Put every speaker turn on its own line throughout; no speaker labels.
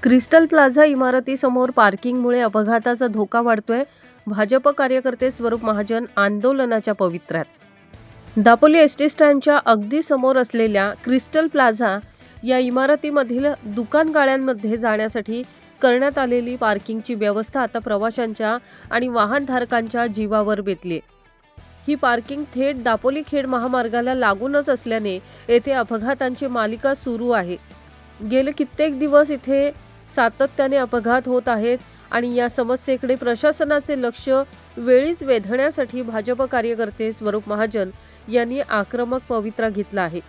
Crystal plaza इमारतीसमोर पार्किंगमुळे अपघाताचा धोका वाढतोय. भाजप कार्यकर्ते स्वरूप महाजन आंदोलनाच्या पवित्र्यात. दापोली एसटी स्टँडच्या अगदी समोर असलेल्या क्रिस्टल प्लाझा या इमारतीमधील दुकान गाळ्यांमध्ये जाण्यासाठी करण्यात आलेली पार्किंगची व्यवस्था आता प्रवाशांच्या आणि वाहनधारकांच्या जीवावर बेतली. ही पार्किंग थेट दापोली खेड महामार्गाला लागूनच असल्याने येथे अपघातांची मालिका सुरू आहे. गेले कित्येक दिवस इथे सातत्याने अपघात होत आहेत आणि या समस्येकडे प्रशासनाचे लक्ष वेळीच वेधण्यासाठी भाजप कार्यकर्ते स्वरूप महाजन यांनी आक्रमक पवित्रा घेतला आहे.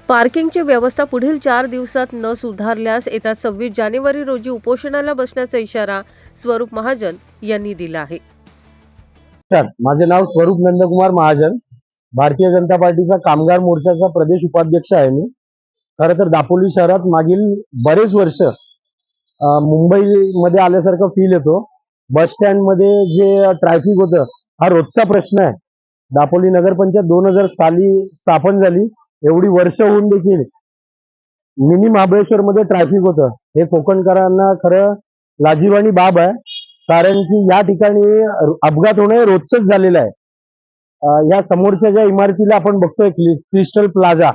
पार्किंगची व्यवस्था पुढील 4 दिवसात न सुधारल्यास येत्या 26 जानेवारी रोजी उपोषणाला बसण्याचा इशारा स्वरूप महाजन यांनी दिला आहे.
माझे नाव स्वरूप नंदकुमार महाजन, भारतीय जनता पार्टीचा कामगार मोर्चाचा प्रदेश उपाध्यक्ष आहे. मी खरं तर दापोली शहरात मागील बरेच वर्ष मुंबईमध्ये आल्यासारखं फील येतो. बस स्टँड मध्ये जे ट्रॅफिक होतं हा रोजचा प्रश्न आहे. दापोली नगरपंचायत 2000 साली स्थापन झाली. एवढी वर्ष होऊन देखील मिनी महाबळेश्वर मध्ये ट्रॅफिक होतं. हे कोकणकरांना खरं लाजिरवाणी बाब आहे, कारण की या ठिकाणी अपघात होणे रोजच झालेलं आहे. या समोरच्या ज्या इमारतीला आपण बघतोय क्रिस्टल प्लाझा,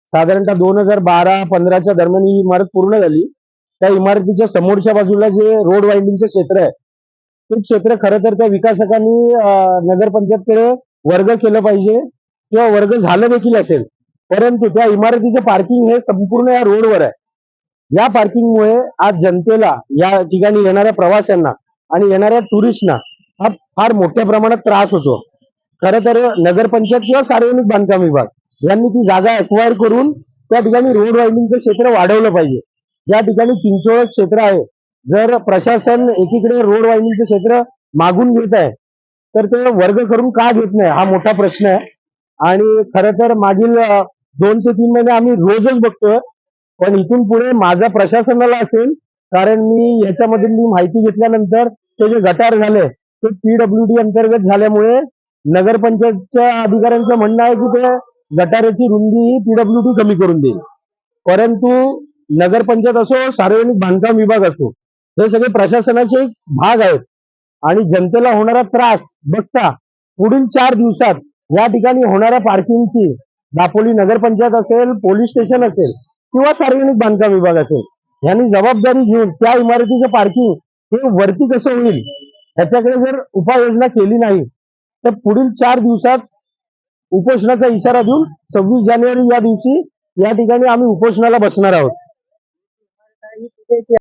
साधारणतः 2012-15च्या दरम्यान ही इमारत पूर्ण झाली. त्या इमारतीच्या समोरच्या बाजूला जे रोड वाइंडिंगचं क्षेत्र आहे, ते क्षेत्र खरं तर त्या विकासकांनी नगरपंचायतकडे वर्ग केलं पाहिजे किंवा वर्ग झालं देखील असेल, परंतु त्या इमारतीचं पार्किंग हे संपूर्ण या रोडवर आहे. या पार्किंगमुळे आज जनतेला, या ठिकाणी येणाऱ्या प्रवाशांना आणि येणाऱ्या टुरिस्टना हा फार मोठ्या प्रमाणात त्रास होतो. खरं तर नगरपंचायत किंवा सार्वजनिक बांधकाम विभाग यांनी ती जागा एक्वायर करून त्या ठिकाणी रोड वाइंडिंगचं क्षेत्र वाढवलं पाहिजे. ज्या ठिकाणी चिंचोळक क्षेत्र आहे, जर प्रशासन एकीकडे रोड वाइंडिंगचं क्षेत्र मागून घेत आहे तर ते वर्ग करून का घेत नाही, हा मोठा प्रश्न आहे. आणि खरं तर मागील 2 ते 3 महिने आम्ही रोजच बघतोय, पण इथून पुढे माझा प्रशासनाला असेल, कारण मी याच्यामधील माहिती घेतल्यानंतर ते जे गटार झाले ते PWD अंतर्गत झाल्यामुळे नगरपंचायतच्या अधिकाऱ्यांचं म्हणणं आहे की ते गटाराची रुंदी ही PWD कमी करून देईल. परंतु नगरपंचायत असो, सार्वजनिक बांधकाम विभाग असो, हे सगळे प्रशासनाचे एक भाग आहेत. आणि जनतेला होणारा त्रास बघता पुढील 4 दिवसात या ठिकाणी होणाऱ्या पार्किंगची दापोली नगरपंचायत असेल, पोलीस स्टेशन असेल किंवा सार्वजनिक बांधकाम विभाग असेल, यांनी जबाबदारी घेऊन त्या इमारतीचं पार्किंग हे वरती कसं होईल ह्याच्याकडे जर उपाययोजना केली नाही तर पुढील 4 दिवसात उपोषणाचा इशारा देऊन 26 जानेवारी या दिवशी या ठिकाणी आम्ही उपोषणाला बसणार आहोत.